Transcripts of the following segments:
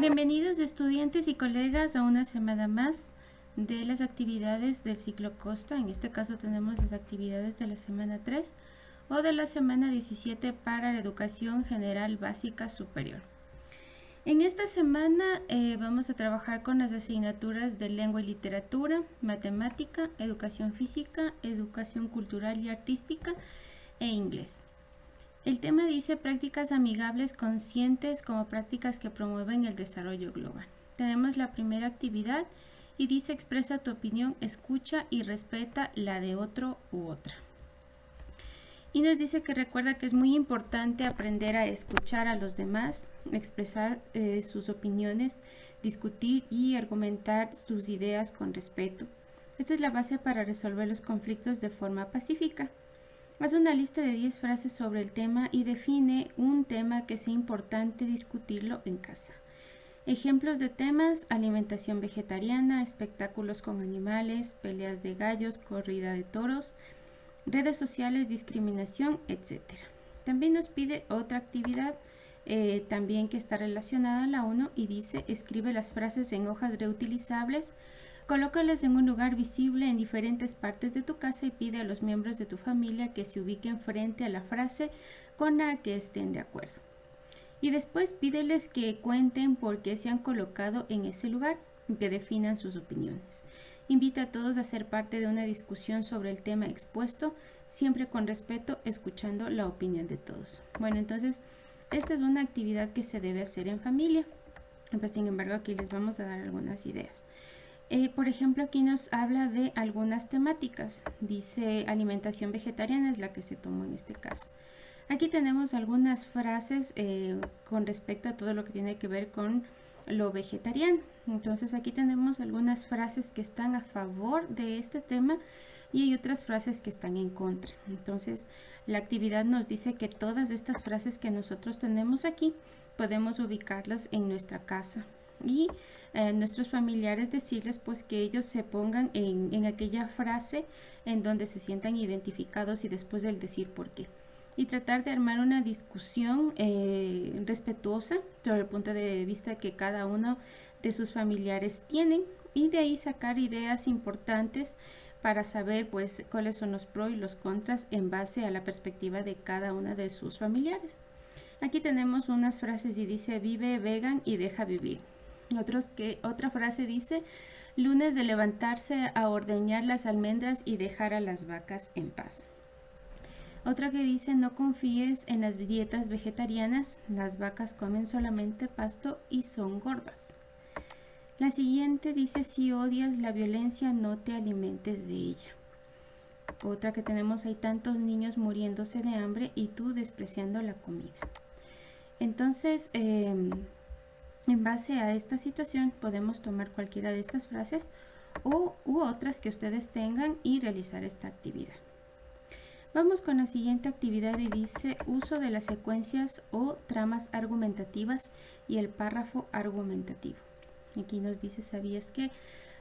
Bienvenidos estudiantes y colegas a una semana más de las actividades del ciclo Costa. En este caso tenemos las actividades de la semana 3 o de la semana 17 para la educación general básica superior. En esta semana vamos a trabajar con las asignaturas de lengua y literatura, matemática, educación física, educación cultural y artística e inglés. El tema dice prácticas amigables conscientes como prácticas que promueven el desarrollo global. Tenemos la primera actividad y dice expresa tu opinión, escucha y respeta la de otro u otra. Y nos dice que recuerda que es muy importante aprender a escuchar a los demás, expresar sus opiniones, discutir y argumentar sus ideas con respeto. Esta es la base para resolver los conflictos de forma pacífica. Haz una lista de 10 frases sobre el tema y define un tema que sea importante discutirlo en casa. Ejemplos de temas: alimentación vegetariana, espectáculos con animales, peleas de gallos, corrida de toros, redes sociales, discriminación, etc. También nos pide otra actividad también que está relacionada a la 1 y dice: escribe las frases en hojas reutilizables, colócalas en un lugar visible en diferentes partes de tu casa y pide a los miembros de tu familia que se ubiquen frente a la frase con la que estén de acuerdo. Y después pídeles que cuenten por qué se han colocado en ese lugar y que definan sus opiniones. Invita a todos a ser parte de una discusión sobre el tema expuesto, siempre con respeto, escuchando la opinión de todos. Bueno, entonces esta es una actividad que se debe hacer en familia, pero sin embargo aquí les vamos a dar algunas ideas. Por ejemplo, aquí nos habla de algunas temáticas. Dice alimentación vegetariana es la que se tomó en este caso. Aquí tenemos algunas frases con respecto a todo lo que tiene que ver con lo vegetariano. Entonces aquí tenemos algunas frases que están a favor de este tema y hay otras frases que están en contra. Entonces la actividad nos dice que todas estas frases que nosotros tenemos aquí podemos ubicarlas en nuestra casa y nuestros familiares decirles pues que ellos se pongan en aquella frase en donde se sientan identificados y después del decir por qué. Y tratar de armar una discusión respetuosa sobre el punto de vista que cada uno de sus familiares tienen y de ahí sacar ideas importantes para saber pues cuáles son los pros y los contras en base a la perspectiva de cada una de sus familiares. Aquí tenemos unas frases y dice: vive vegan y deja vivir. Otra frase dice: lunes de levantarse a ordeñar las almendras y dejar a las vacas en paz. Otra que dice: no confíes en las dietas vegetarianas, las vacas comen solamente pasto y son gordas. La siguiente dice: si odias la violencia, no te alimentes de ella. Otra que tenemos: hay tantos niños muriéndose de hambre y tú despreciando la comida. Entonces, en base a esta situación podemos tomar cualquiera de estas frases u otras que ustedes tengan y realizar esta actividad. Vamos con la siguiente actividad y dice: uso de las secuencias o tramas argumentativas y el párrafo argumentativo. Aquí nos dice: ¿sabías que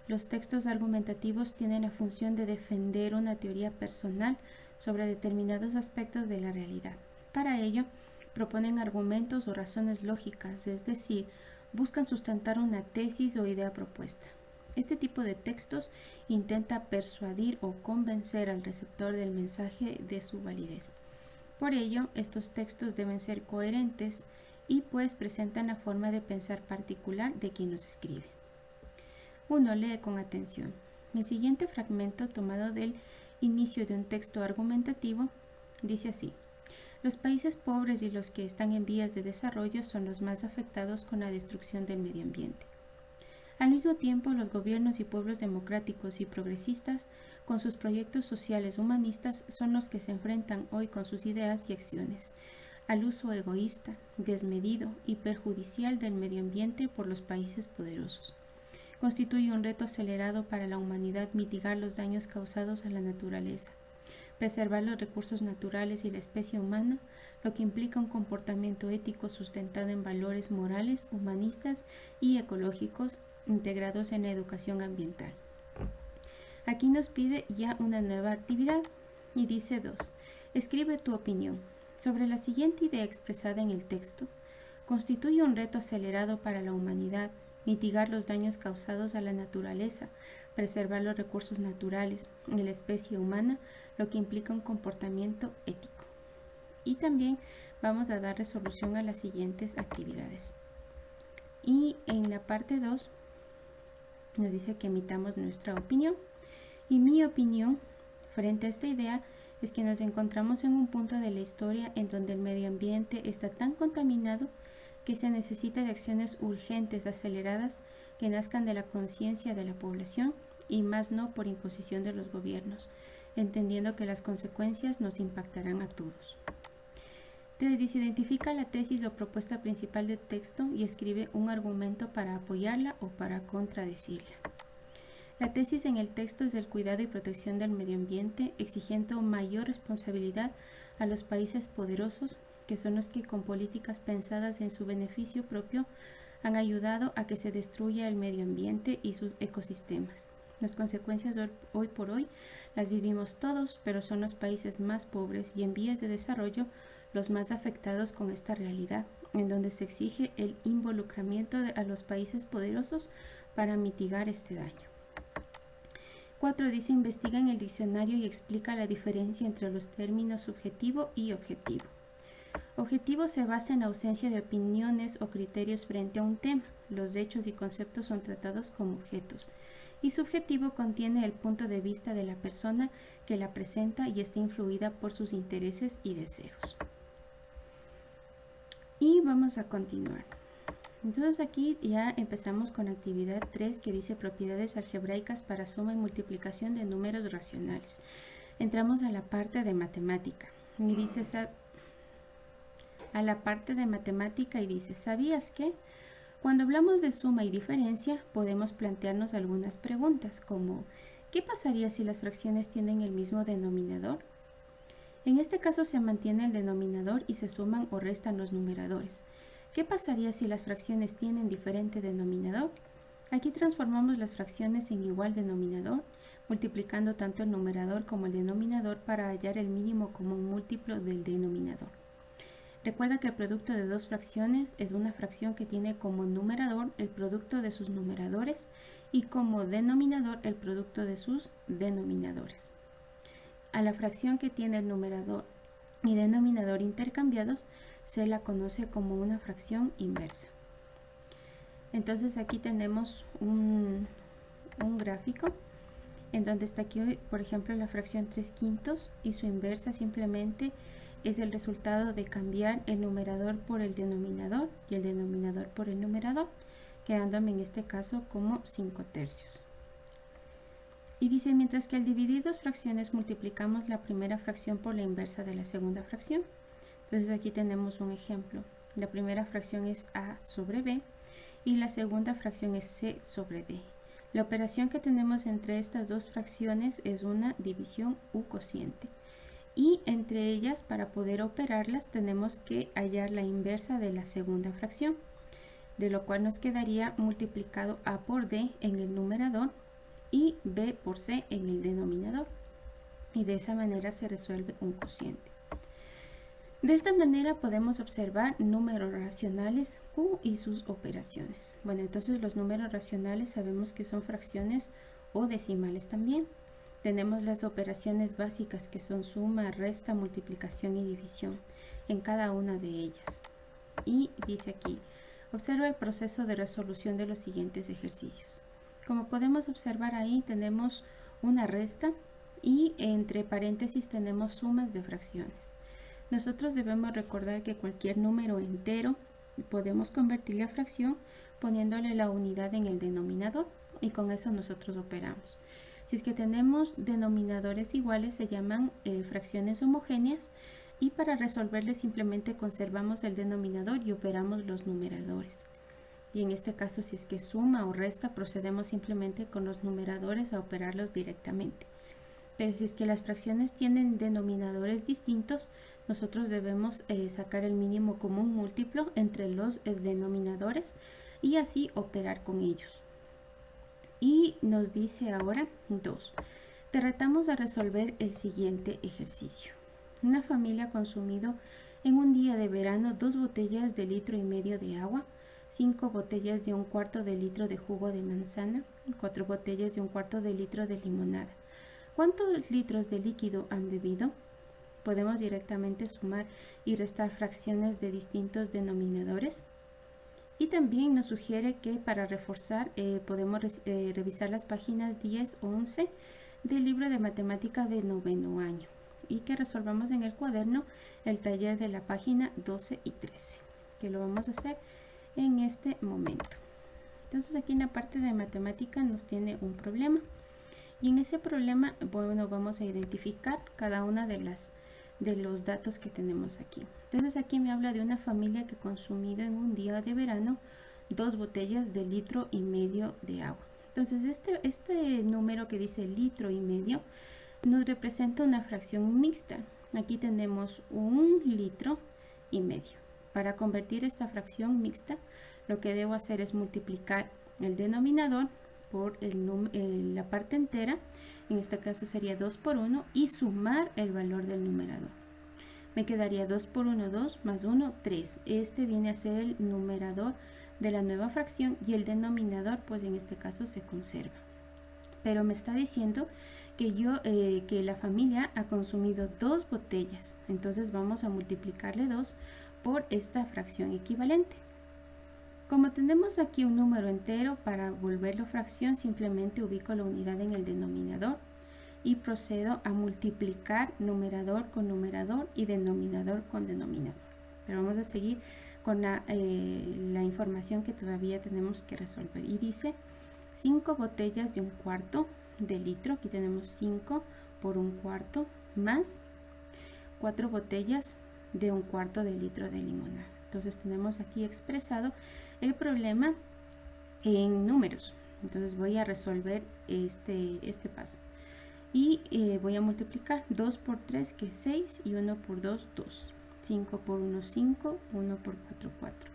los textos argumentativos tienen la función de defender una teoría personal sobre determinados aspectos de la realidad? Para ello, proponen argumentos o razones lógicas, es decir, buscan sustentar una tesis o idea propuesta. Este tipo de textos intenta persuadir o convencer al receptor del mensaje de su validez. Por ello, estos textos deben ser coherentes y pues presentan la forma de pensar particular de quien los escribe. 1. Lee con atención. El siguiente fragmento, tomado del inicio de un texto argumentativo, dice así: los países pobres y los que están en vías de desarrollo son los más afectados con la destrucción del medio ambiente. Al mismo tiempo, los gobiernos y pueblos democráticos y progresistas, con sus proyectos sociales humanistas, son los que se enfrentan hoy con sus ideas y acciones al uso egoísta, desmedido y perjudicial del medio ambiente por los países poderosos. Constituye un reto acelerado para la humanidad mitigar los daños causados a la naturaleza, preservar los recursos naturales y la especie humana, lo que implica un comportamiento ético sustentado en valores morales, humanistas y ecológicos integrados en la educación ambiental. Aquí nos pide ya una nueva actividad y dice 2. Escribe tu opinión. Sobre la siguiente idea expresada en el texto, constituye un reto acelerado para la humanidad, mitigar los daños causados a la naturaleza, preservar los recursos naturales y la especie humana, lo que implica un comportamiento ético. Y también vamos a dar resolución a las siguientes actividades. Y en la parte 2 nos dice que emitamos nuestra opinión. Y mi opinión frente a esta idea es que nos encontramos en un punto de la historia en donde el medio ambiente está tan contaminado que se necesita de acciones urgentes, aceleradas, que nazcan de la conciencia de la población y más no por imposición de los gobiernos, entendiendo que las consecuencias nos impactarán a todos. 3. Dice, identifica la tesis o propuesta principal del texto y escribe un argumento para apoyarla o para contradecirla. La tesis en el texto es el cuidado y protección del medio ambiente, exigiendo mayor responsabilidad a los países poderosos, que son los que con políticas pensadas en su beneficio propio han ayudado a que se destruya el medio ambiente y sus ecosistemas. Las consecuencias hoy por hoy las vivimos todos, pero son los países más pobres y en vías de desarrollo los más afectados con esta realidad, en donde se exige el involucramiento a los países poderosos para mitigar este daño. 4. Dice, investiga en el diccionario y explica la diferencia entre los términos subjetivo y objetivo. Objetivo se basa en ausencia de opiniones o criterios frente a un tema. Los hechos y conceptos son tratados como objetos. Y subjetivo contiene el punto de vista de la persona que la presenta y está influida por sus intereses y deseos. Y vamos a continuar. Entonces aquí ya empezamos con actividad 3 que dice propiedades algebraicas para suma y multiplicación de números racionales. Entramos a la parte de matemática y dice y dice, ¿sabías que? Cuando hablamos de suma y diferencia podemos plantearnos algunas preguntas como ¿qué pasaría si las fracciones tienen el mismo denominador? En este caso se mantiene el denominador y se suman o restan los numeradores. ¿Qué pasaría si las fracciones tienen diferente denominador? Aquí transformamos las fracciones en igual denominador, multiplicando tanto el numerador como el denominador para hallar el mínimo común múltiplo del denominador. Recuerda que el producto de dos fracciones es una fracción que tiene como numerador el producto de sus numeradores y como denominador el producto de sus denominadores. A la fracción que tiene el numerador y denominador intercambiados se la conoce como una fracción inversa. Entonces aquí tenemos un gráfico en donde está aquí, por ejemplo, la fracción 3/5 y su inversa simplemente es el resultado de cambiar el numerador por el denominador y el denominador por el numerador, quedándome en este caso como 5/3. Y dice, mientras que al dividir dos fracciones multiplicamos la primera fracción por la inversa de la segunda fracción. Entonces aquí tenemos un ejemplo. La primera fracción es a sobre b y la segunda fracción es c sobre d. La operación que tenemos entre estas dos fracciones es una división u cociente. Y entre ellas, para poder operarlas, tenemos que hallar la inversa de la segunda fracción, de lo cual nos quedaría multiplicado a por d en el numerador y b por c en el denominador. Y de esa manera se resuelve un cociente. De esta manera podemos observar números racionales Q y sus operaciones. Bueno, entonces los números racionales sabemos que son fracciones o decimales también. Tenemos las operaciones básicas que son suma, resta, multiplicación y división en cada una de ellas. Y dice aquí, observa el proceso de resolución de los siguientes ejercicios. Como podemos observar ahí tenemos una resta y entre paréntesis tenemos sumas de fracciones. Nosotros debemos recordar que cualquier número entero podemos convertirle a fracción poniéndole la unidad en el denominador y con eso nosotros operamos. Si es que tenemos denominadores iguales se llaman fracciones homogéneas y para resolverles simplemente conservamos el denominador y operamos los numeradores. Y en este caso si es que suma o resta procedemos simplemente con los numeradores a operarlos directamente. Pero si es que las fracciones tienen denominadores distintos, nosotros debemos sacar el mínimo común múltiplo entre los denominadores y así operar con ellos. Y nos dice ahora 2. Te retamos a resolver el siguiente ejercicio. Una familia ha consumido En un día de verano, 2 botellas de 1,5 litros de agua, 5 botellas de 1/4 de litro de jugo de manzana y 4 botellas de 1/4 de litro de limonada. ¿Cuántos litros de líquido han bebido? Podemos directamente sumar y restar fracciones de distintos denominadores. Y también nos sugiere que para reforzar podemos revisar las páginas 10 o 11 del libro de matemática de 9º año y que resolvamos en el cuaderno el taller de la página 12 y 13, que lo vamos a hacer en este momento. Entonces aquí en la parte de matemática nos tiene un problema y en ese problema, bueno, vamos a identificar cada una de los datos que tenemos aquí. Entonces aquí me habla de una familia que ha consumido en un día de verano 2 botellas de 1,5 litros de agua. Entonces este número que dice 1,5 litros nos representa una fracción mixta. Aquí tenemos 1,5 litros. Para convertir esta fracción mixta, lo que debo hacer es multiplicar el denominador por la parte entera, en este caso sería 2 por 1, y sumar el valor del numerador. Me quedaría 2 por 1, 2, más 1, 3. Este viene a ser el numerador de la nueva fracción y el denominador, pues en este caso se conserva. Pero me está diciendo que la familia ha consumido 2 botellas, entonces vamos a multiplicarle 2 por esta fracción equivalente. Como tenemos aquí un número entero, para volverlo fracción simplemente ubico la unidad en el denominador y procedo a multiplicar numerador con numerador y denominador con denominador. Pero vamos a seguir con la información que todavía tenemos que resolver. Y dice 5 botellas de 1/4 de litro, aquí tenemos 5 por 1/4, más 4 botellas de 1/4 de litro de limonada. Entonces tenemos aquí expresado el problema en números. Entonces voy a resolver este paso. Y voy a multiplicar 2 por 3, que es 6, y 1 por 2, 2. 5 por 1, 5, 1 por 4, 4.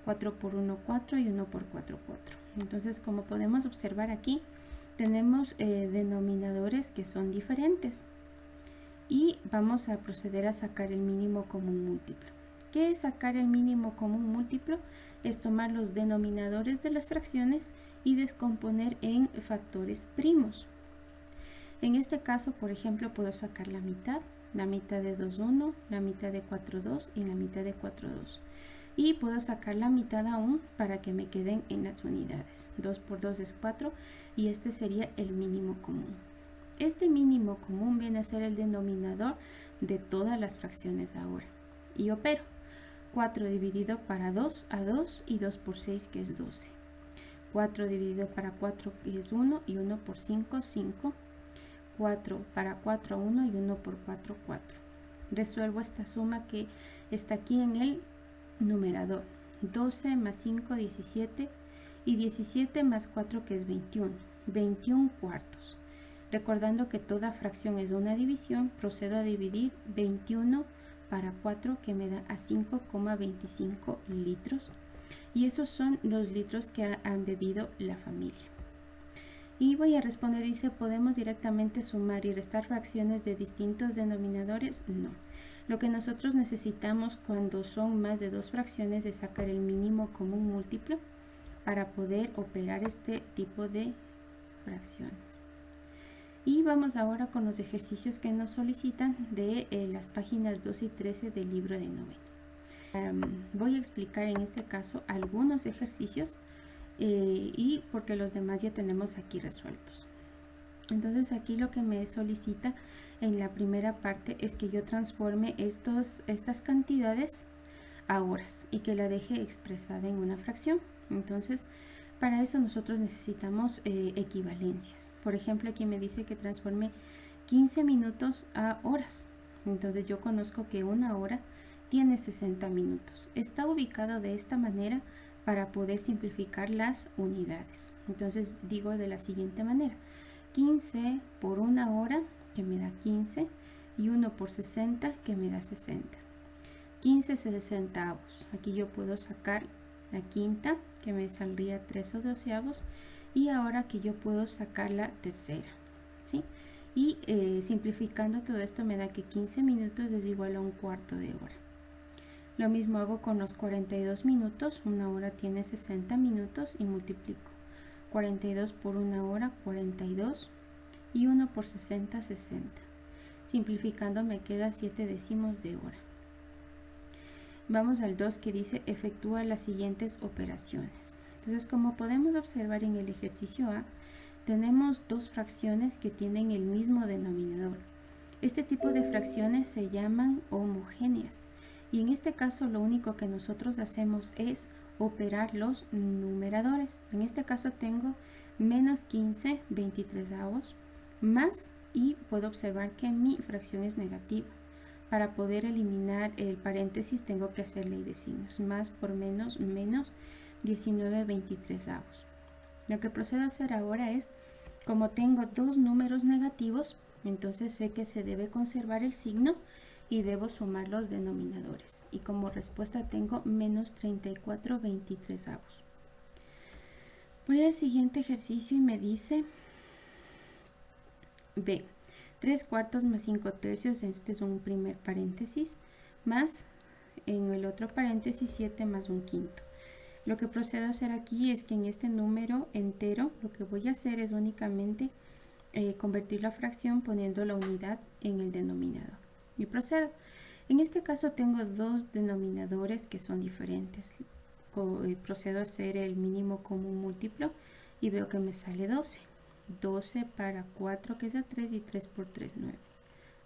4 por 1, 4 y 1 por 4, 4. Entonces, como podemos observar aquí, tenemos denominadores que son diferentes. Y vamos a proceder a sacar el mínimo común múltiplo. ¿Qué es sacar el mínimo común múltiplo? Es tomar los denominadores de las fracciones y descomponer en factores primos. En este caso, por ejemplo, puedo sacar la mitad de 2, 1, la mitad de 4, 2 y la mitad de 4, 2. Y puedo sacar la mitad aún para que me queden en las unidades. 2 por 2 es 4 y este sería el mínimo común. Este mínimo común viene a ser el denominador de todas las fracciones ahora. Y opero. 4 dividido para 2 a 2 y 2 por 6 que es 12. 4 dividido para 4 que es 1 y 1 por 5, 5. 4 para 4, 1 y 1 por 4, 4. Resuelvo esta suma que está aquí en el numerador. 12 más 5, 17 y 17 más 4 que es 21. 21 cuartos. Recordando que toda fracción es una división, procedo a dividir 21 para 4 que me da a 5,25 litros. Y esos son los litros que han bebido la familia. Y voy a responder, dice, ¿podemos directamente sumar y restar fracciones de distintos denominadores? No. Lo que nosotros necesitamos cuando son más de 2 fracciones es sacar el mínimo común múltiplo para poder operar este tipo de fracciones. Y vamos ahora con los ejercicios que nos solicitan de las páginas 12 y 13 del libro de 9º. Voy a explicar en este caso algunos ejercicios y porque los demás ya tenemos aquí resueltos. Entonces aquí lo que me solicita en la primera parte es que yo transforme estas cantidades a horas y que la deje expresada en una fracción. Entonces para eso nosotros necesitamos equivalencias. Por ejemplo, aquí me dice que transforme 15 minutos a horas. Entonces yo conozco que una hora tiene 60 minutos. Está ubicado de esta manera para poder simplificar las unidades. Entonces digo de la siguiente manera. 15 por una hora, que me da 15, y 1 por 60, que me da 60. 15 60avos. Aquí yo puedo sacar la quinta, que me saldría 3/12, y ahora que yo puedo sacar la tercera, ¿sí? Y simplificando todo esto me da que 15 minutos es igual a 1/4 de hora. Lo mismo hago con los 42 minutos, una hora tiene 60 minutos y multiplico 42 por una hora, 42, y 1 por 60, 60. Simplificando me queda 7 décimos de hora. Vamos al 2 que dice efectúa las siguientes operaciones. Entonces, como podemos observar en el ejercicio A, tenemos dos fracciones que tienen el mismo denominador. Este tipo de fracciones se llaman homogéneas. Y en este caso lo único que nosotros hacemos es operar los numeradores. En este caso tengo menos 15 23avos más, y puedo observar que mi fracción es negativa. Para poder eliminar el paréntesis tengo que hacer ley de signos. Más por menos, menos 19 23avos. Lo que procedo a hacer ahora es, como tengo dos números negativos, entonces sé que se debe conservar el signo y debo sumar los denominadores. Y como respuesta tengo menos 34 23avos. Voy al siguiente ejercicio y me dice B, 3 cuartos más 5 tercios, este es un primer paréntesis, más en el otro paréntesis 7 más un quinto. Lo que procedo a hacer aquí es que en este número entero lo que voy a hacer es únicamente convertir la fracción poniendo la unidad en el denominador. Y procedo. En este caso tengo dos denominadores que son diferentes. Procedo a hacer el mínimo común múltiplo y veo que me sale 12. 12 para 4 que es a 3 y 3 por 3, 9.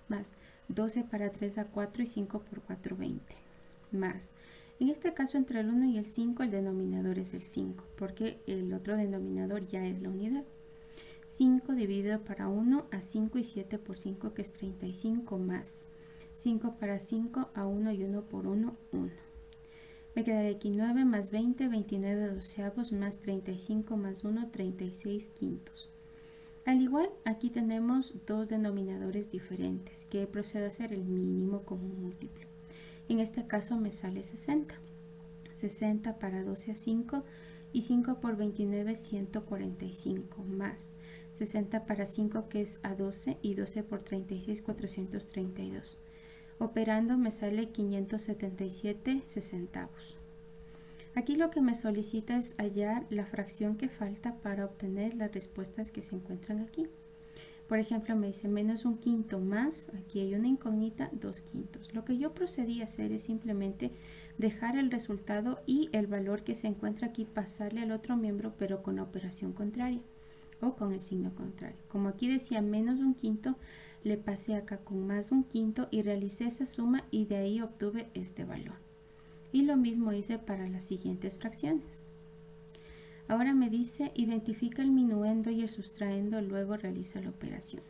Más 12 para 3 a 4 y 5 por 4, 20. Más, en este caso entre el 1 y el 5 el denominador es el 5 porque el otro denominador ya es la unidad. 5 dividido para 1 a 5 y 7 por 5 que es 35 más 5 para 5 a 1 y 1 por 1, 1. Me quedará aquí 9 más 20, 29 doceavos más 35 más 1, 36 quintos. Al igual, aquí tenemos dos denominadores diferentes que procedo a hacer el mínimo común múltiplo. En este caso me sale 60. 60 para 12 a 5 y 5 por 29, 145 más 60 para 5 que es a 12 y 12 por 36, 432. Operando me sale 577 sesentavos. Aquí lo que me solicita es hallar la fracción que falta para obtener las respuestas que se encuentran aquí. Por ejemplo, me dice menos un quinto más, aquí hay una incógnita, 2 quintos. Lo que yo procedí a hacer es simplemente dejar el resultado y el valor que se encuentra aquí pasarle al otro miembro, pero con la operación contraria o con el signo contrario. Como aquí decía menos un quinto, le pasé acá con más un quinto y realicé esa suma y de ahí obtuve este valor. Y lo mismo hice para las siguientes fracciones. Ahora me dice identifica el minuendo y el sustraendo, luego realiza la operación.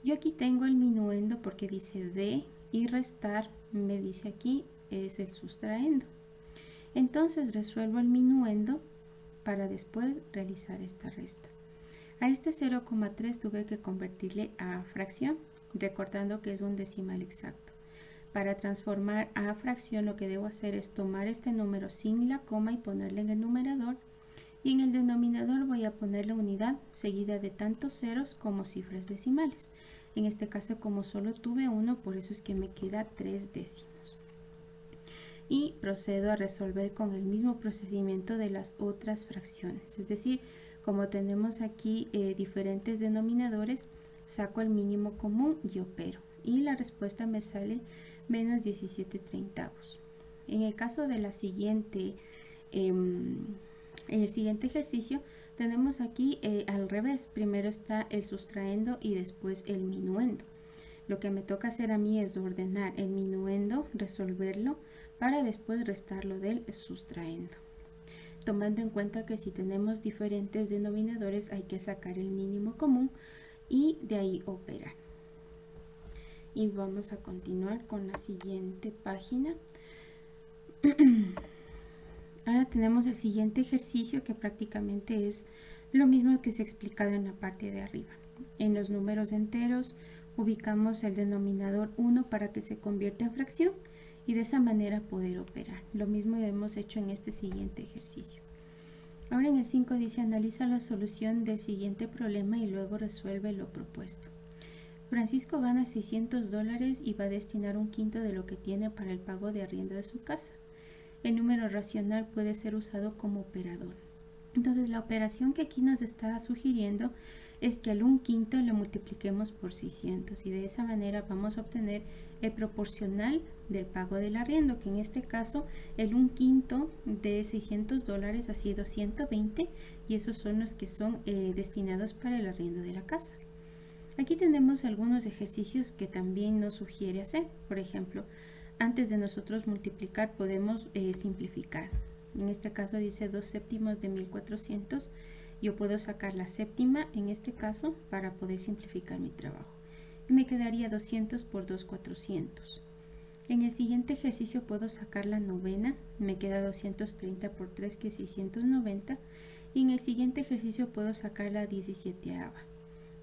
Yo aquí tengo el minuendo porque dice de y restar, me dice aquí es el sustraendo. Entonces resuelvo el minuendo para después realizar esta resta. A este 0,3 tuve que convertirle a fracción, recordando que es un decimal exacto. Para transformar a fracción lo que debo hacer es tomar este número sin la coma y ponerle en el numerador, y en el denominador voy a poner la unidad seguida de tantos ceros como cifras decimales. En este caso, como solo tuve uno, por eso es que me queda 3 décimos. Y procedo a resolver con el mismo procedimiento de las otras fracciones, es decir, como tenemos aquí diferentes denominadores, saco el mínimo común y opero. Y la respuesta me sale menos 17 treintavos. En el caso de la siguiente, en el siguiente ejercicio, tenemos aquí al revés. Primero está el sustraendo y después el minuendo. Lo que me toca hacer a mí es ordenar el minuendo, resolverlo, para después restarlo del sustraendo. Tomando en cuenta que si tenemos diferentes denominadores hay que sacar el mínimo común y de ahí operar. Y vamos a continuar con la siguiente página. Ahora tenemos el siguiente ejercicio que prácticamente es lo mismo que se ha explicado en la parte de arriba. En los números enteros ubicamos el denominador 1 para que se convierta en fracción y de esa manera poder operar. Lo mismo hemos hecho en este siguiente ejercicio. Ahora en el 5 dice analiza la solución del siguiente problema y luego resuelve lo propuesto. Francisco gana $600 y va a destinar un quinto de lo que tiene para el pago de arriendo de su casa. El número racional puede ser usado como operador. Entonces la operación que aquí nos está sugiriendo es que al 1/5 lo multipliquemos por 600 y de esa manera vamos a obtener el proporcional del pago del arriendo, que en este caso el 1/5 de $600 ha sido 120 y esos son los que son destinados para el arriendo de la casa. Aquí tenemos algunos ejercicios que también nos sugiere hacer. Por ejemplo, antes de nosotros multiplicar podemos simplificar. En este caso dice 2/7 de 1400. Yo puedo sacar la séptima en este caso para poder simplificar mi trabajo. Y me quedaría 200 por 2, 400. En el siguiente ejercicio puedo sacar la novena. Me queda 230 por 3, que es 690. Y en el siguiente ejercicio puedo sacar la 17ava,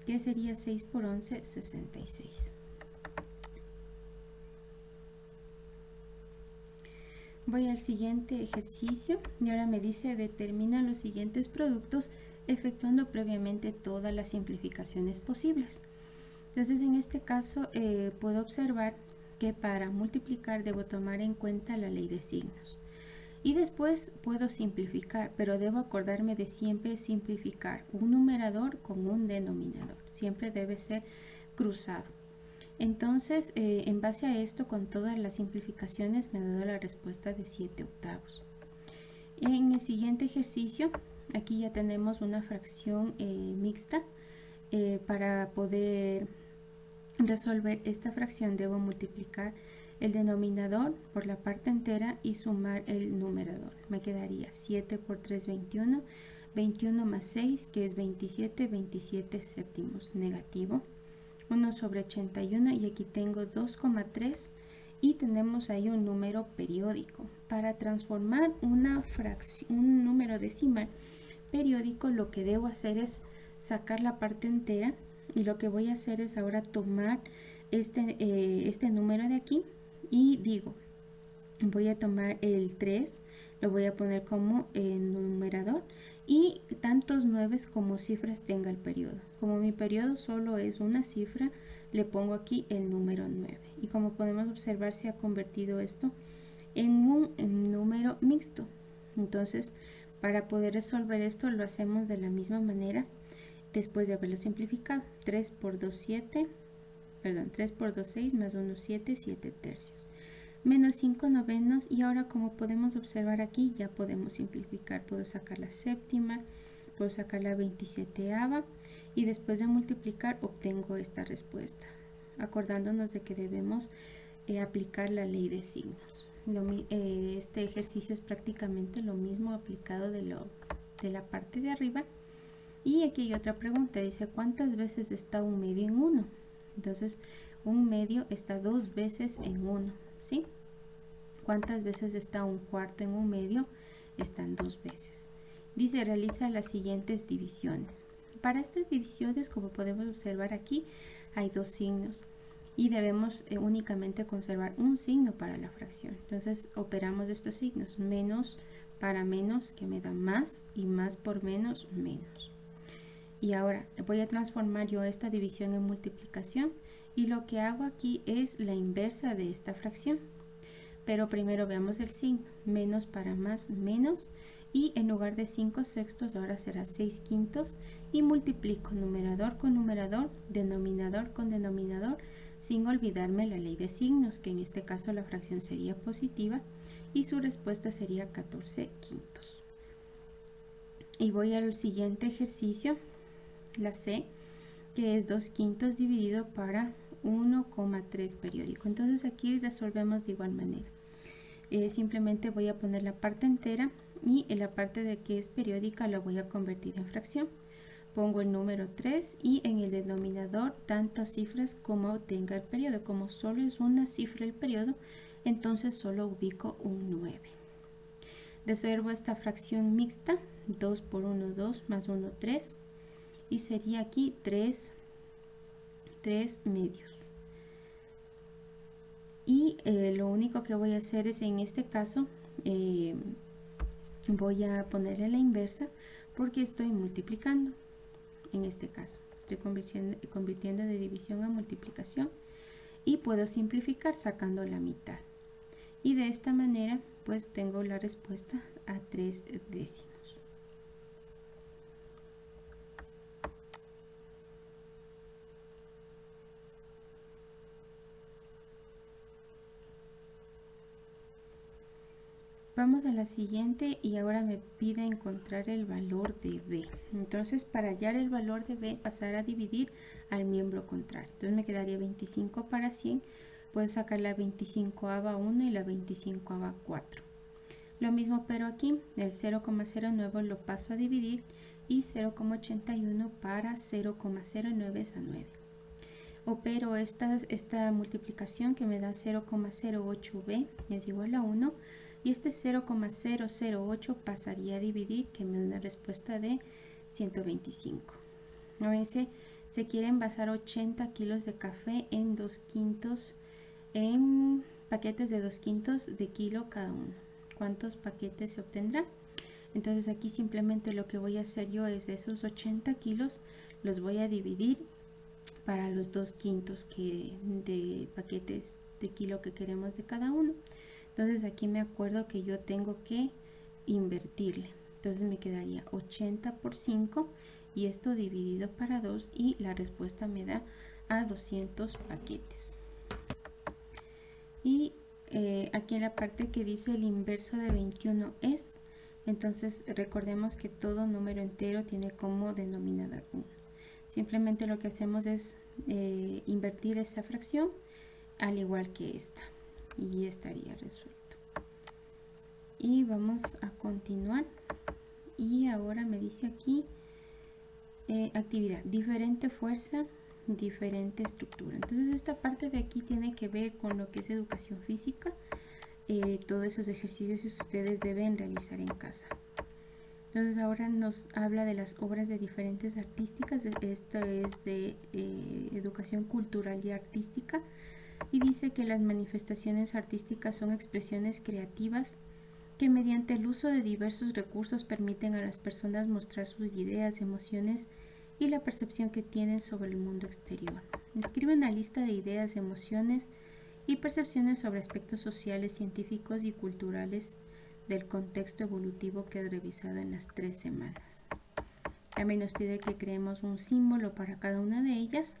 que sería 6 por 11, 66. Voy al siguiente ejercicio y ahora me dice determina los siguientes productos efectuando previamente todas las simplificaciones posibles. Entonces en este caso puedo observar que para multiplicar debo tomar en cuenta la ley de signos. Y después puedo simplificar, pero debo acordarme de siempre simplificar un numerador con un denominador. Siempre debe ser cruzado. Entonces, en base a esto, con todas las simplificaciones, me ha dado la respuesta de 7/8. En el siguiente ejercicio, aquí ya tenemos una fracción mixta. Para poder resolver esta fracción, debo multiplicar el denominador por la parte entera y sumar el numerador. Me quedaría 7 por 3, 21. 21 más 6, que es 27, 27 séptimos, negativo. 1 sobre 81 y aquí tengo 2,3 y tenemos ahí un número periódico. Para transformar un número decimal periódico, lo que debo hacer es sacar la parte entera y lo que voy a hacer es ahora tomar este número de aquí y digo, voy a tomar el 3, lo voy a poner como numerador y tantos 9 como cifras tenga el periodo. Como mi periodo solo es una cifra, le pongo aquí el número 9. Y como podemos observar, se ha convertido esto en un número mixto. Entonces, para poder resolver esto, lo hacemos de la misma manera después de haberlo simplificado. 3 por 2, 7. Perdón, 3 por 2, 6, más 1, 7, 7 tercios. Menos 5 novenos y ahora como podemos observar aquí ya podemos simplificar. Puedo sacar la séptima, puedo sacar la 27ava y después de multiplicar obtengo esta respuesta, acordándonos de que debemos aplicar la ley de signos. Este ejercicio es prácticamente lo mismo aplicado de la parte de arriba. Y aquí hay otra pregunta, dice ¿cuántas veces está un medio en 1? Entonces un medio está 2 veces en 1, ¿sí? ¿Cuántas veces está un cuarto en un medio? Están 2 veces. Dice realiza las siguientes divisiones. Para estas divisiones, como podemos observar aquí, hay 2 signos y debemos únicamente conservar un signo para la fracción. Entonces operamos estos signos, menos para menos, que me da más, y más por menos, menos. Y ahora voy a transformar yo esta división en multiplicación y lo que hago aquí es la inversa de esta fracción. Pero primero veamos el signo, menos para más, menos, y en lugar de 5 sextos ahora será 6 quintos y multiplico numerador con numerador, denominador con denominador, sin olvidarme la ley de signos, que en este caso la fracción sería positiva y su respuesta sería 14 quintos. Y voy al siguiente ejercicio, la C, que es 2 quintos dividido para 1,3 periódico. Entonces aquí resolvemos de igual manera. Simplemente voy a poner la parte entera y en la parte de que es periódica la voy a convertir en fracción. Pongo el número 3 y en el denominador tantas cifras como tenga el periodo. Como solo es una cifra el periodo, entonces solo ubico un 9. Resuelvo esta fracción mixta, 2 por 1, 2, más 1, 3. Y sería aquí 3 medios. Y lo único que voy a hacer es en este caso voy a ponerle la inversa porque estoy multiplicando en este caso. Estoy convirtiendo de división a multiplicación y puedo simplificar sacando la mitad. Y de esta manera pues tengo la respuesta a 3 décimos. Vamos a la siguiente y ahora me pide encontrar el valor de b. Entonces para hallar el valor de b, pasar a dividir al miembro contrario. Entonces me quedaría 25 para 100. Puedo sacar la 25ava 1 y la 25ava 4. Lo mismo pero aquí, el 0,09 lo paso a dividir y 0,81 para 0,09 es a 9. Opero esta multiplicación que me da 0,08b es igual a 1. Y este 0,008 pasaría a dividir, que me da una respuesta de 125. A veces se quiere envasar 80 kilos de café en 2 quintos, en paquetes de 2 quintos de kilo cada uno. ¿Cuántos paquetes se obtendrán? Entonces aquí simplemente lo que voy a hacer yo es esos 80 kilos los voy a dividir para los 2 quintos de paquetes de kilo que queremos de cada uno. Entonces aquí me acuerdo que yo tengo que invertirle. Entonces me quedaría 80 por 5 y esto dividido para 2 y la respuesta me da a 200 paquetes. Y aquí en la parte que dice el inverso de 21 es, entonces recordemos que todo número entero tiene como denominador 1. Simplemente lo que hacemos es invertir esa fracción al igual que esta. Y estaría resuelto. Y vamos a continuar. Y ahora me dice aquí actividad, diferente fuerza, diferente estructura. Entonces esta parte de aquí tiene que ver con lo que es educación física. Todos esos ejercicios ustedes deben realizar en casa. Entonces ahora nos habla de las obras de diferentes artísticas. Esto es de educación cultural y artística. Y dice que las manifestaciones artísticas son expresiones creativas que mediante el uso de diversos recursos permiten a las personas mostrar sus ideas, emociones y la percepción que tienen sobre el mundo exterior. Escribe una lista de ideas, emociones y percepciones sobre aspectos sociales, científicos y culturales del contexto evolutivo que has revisado en las 3 semanas. También nos pide que creemos un símbolo para cada una de ellas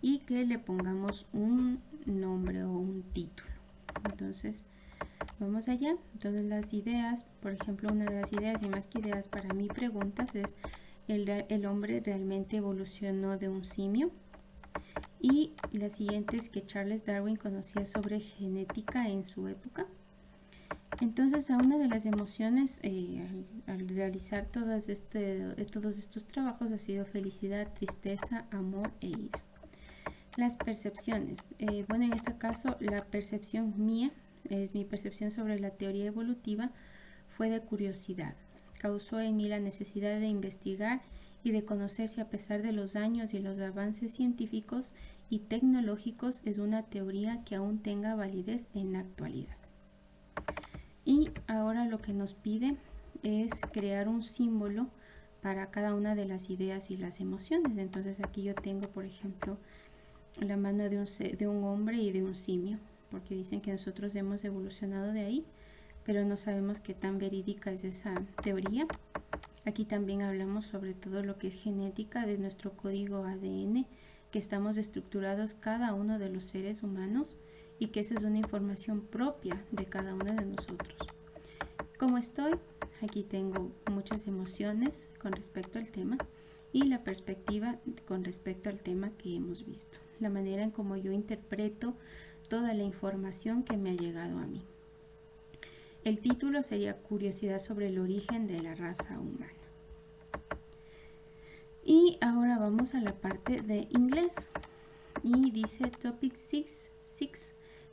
y que le pongamos un nombre o un título. Entonces vamos allá. Entonces las ideas, por ejemplo, una de las ideas y más que ideas para mí preguntas es el hombre realmente evolucionó de un simio. Y la siguiente es que Charles Darwin conocía sobre genética en su época. Entonces a una de las emociones al realizar todos estos trabajos ha sido felicidad, tristeza, amor e ira. Las percepciones. Bueno, en este caso la percepción mía, es mi percepción sobre la teoría evolutiva, fue de curiosidad. Causó en mí la necesidad de investigar y de conocer si a pesar de los años y los avances científicos y tecnológicos es una teoría que aún tenga validez en la actualidad. Y ahora lo que nos pide es crear un símbolo para cada una de las ideas y las emociones. Entonces aquí yo tengo, por ejemplo, la mano de un hombre y de un simio, porque dicen que nosotros hemos evolucionado de ahí, pero no sabemos qué tan verídica es esa teoría. Aquí también hablamos sobre todo lo que es genética de nuestro código ADN, que estamos estructurados cada uno de los seres humanos y que esa es una información propia de cada uno de nosotros. ¿Cómo estoy? Aquí tengo muchas emociones con respecto al tema y la perspectiva con respecto al tema que hemos visto. La manera en cómo yo interpreto toda la información que me ha llegado a mí. El título sería Curiosidad sobre el origen de la raza humana. Y ahora vamos a la parte de inglés. Y dice Topic 6,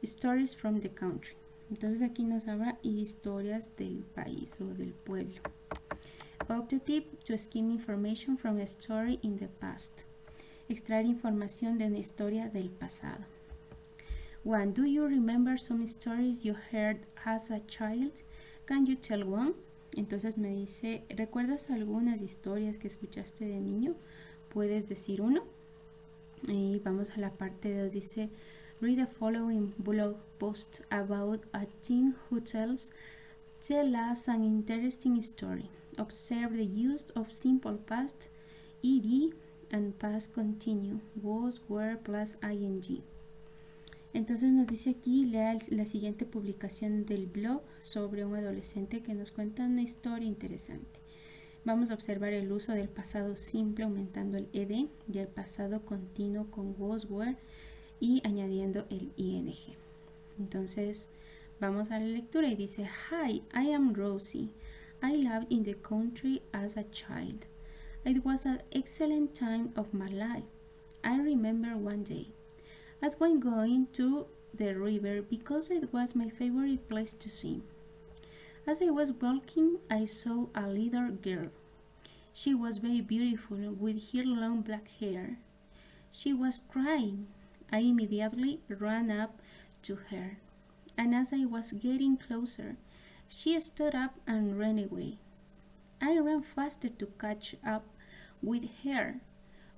Stories from the Country. Entonces aquí nos habla historias del país o del pueblo. Objective to skim information from a story in the past. Extraer información de una historia del pasado. 1. Do you remember some stories you heard as a child? Can you tell one? Entonces me dice, ¿recuerdas algunas historias que escuchaste de niño? puedes decir uno. Y vamos a la parte 2, dice read the following blog post about a teen who tell us an interesting story. Observe the use of simple past, ed, and past continue, was, were plus ing. Entonces nos dice aquí, lea la siguiente publicación del blog sobre un adolescente que nos cuenta una historia interesante. Vamos a observar el uso del pasado simple aumentando el ed y el pasado continuo con was, were y añadiendo el ing. Entonces vamos a la lectura y dice, Hi, I am Rosie. I lived in the country as a child. It was an excellent time of my life. I remember one day I was going to the river because it was my favorite place to swim. As I was walking, I saw a little girl. She was very beautiful with her long black hair. She was crying. I immediately ran up to her, and as I was getting closer, she stood up and ran away. I ran faster to catch up with her.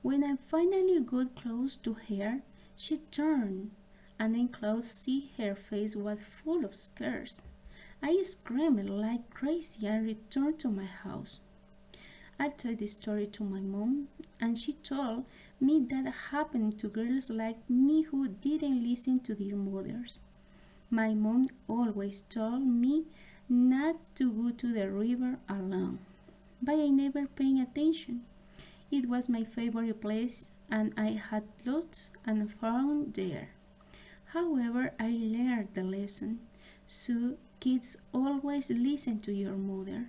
When I finally got close to her, she turned, and then close see her face was full of scars. I screamed like crazy and returned to my house. I told the story to my mom, and she told me that happened to girls like me who didn't listen to their mothers. My mom always told me not to go to the river alone, but I never paid attention. It was my favorite place, and I had lost and found there. However, I learned the lesson, so kids always listen to your mother.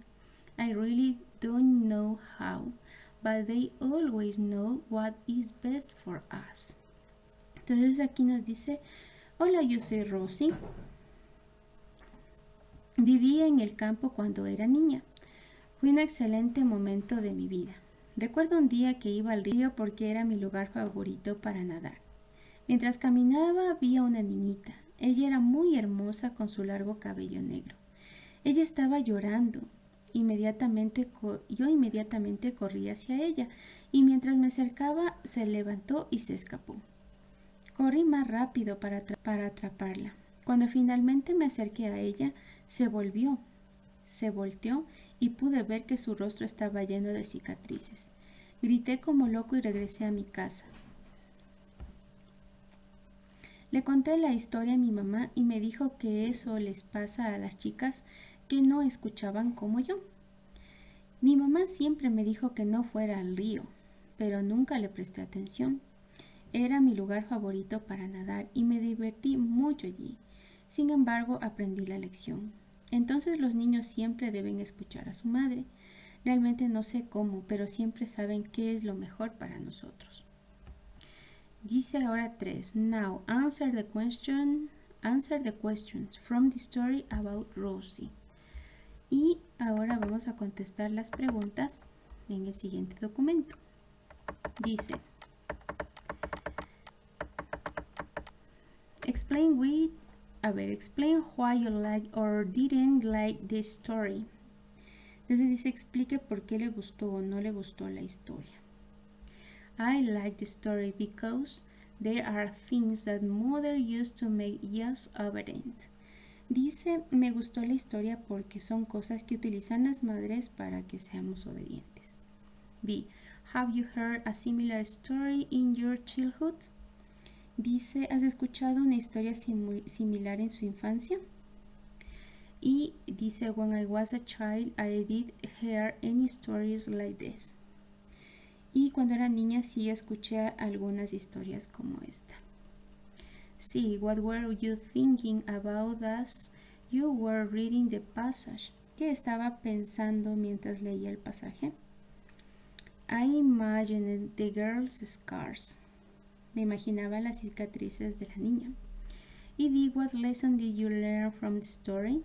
I really don't know how, but they always know what is best for us. Entonces aquí nos dice, hola, yo soy Rosie. Viví en el campo cuando era niña. Fue un excelente momento de mi vida. Recuerdo un día que iba al río porque era mi lugar favorito para nadar. Mientras caminaba vi a una niñita. Ella era muy hermosa con su largo cabello negro. Ella estaba llorando. Yo inmediatamente corrí hacia ella y mientras me acercaba se levantó y se escapó. Corrí más rápido para atraparla. Cuando finalmente me acerqué a ella, se volteó y pude ver que su rostro estaba lleno de cicatrices. Grité como loco y regresé a mi casa. Le conté la historia a mi mamá y me dijo que eso les pasa a las chicas que no escuchaban como yo. Mi mamá siempre me dijo que no fuera al río, pero nunca le presté atención. Era mi lugar favorito para nadar y me divertí mucho allí. Sin embargo, aprendí la lección. Entonces los niños siempre deben escuchar a su madre. Realmente no sé cómo, pero siempre saben qué es lo mejor para nosotros. Dice ahora 3. Now answer the questions from the story about Rosie. Y ahora vamos a contestar las preguntas en el siguiente documento. Dice, explain why you like or didn't like the story. Entonces dice, explique por qué le gustó o no le gustó la historia. I like the story because there are things that mother used to make us obedient. Dice, me gustó la historia porque son cosas que utilizan las madres para que seamos obedientes. B. Have you heard a similar story in your childhood? Dice, ¿has escuchado una historia similar en su infancia? Y dice, when I was a child, I did hear any stories like this. Y cuando era niña sí escuché algunas historias como esta. Sí, what were you thinking about as you were reading the passage? ¿Qué estaba pensando mientras leía el pasaje? I imagined the girl's scars. Me imaginaba las cicatrices de la niña. Y di, what lesson did you learn from the story?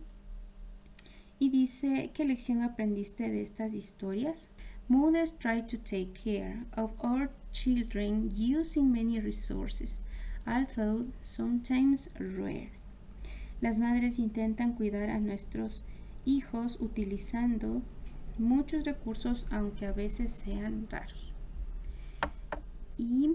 Y dice, ¿qué lección aprendiste de estas historias? Mothers try to take care of our children using many resources, although sometimes rare. Las madres intentan cuidar a nuestros hijos utilizando muchos recursos, aunque a veces sean raros. Y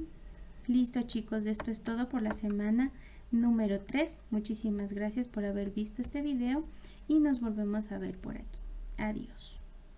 listo, chicos, esto es todo por la semana número 3. Muchísimas gracias por haber visto este video y nos volvemos a ver por aquí. Adiós.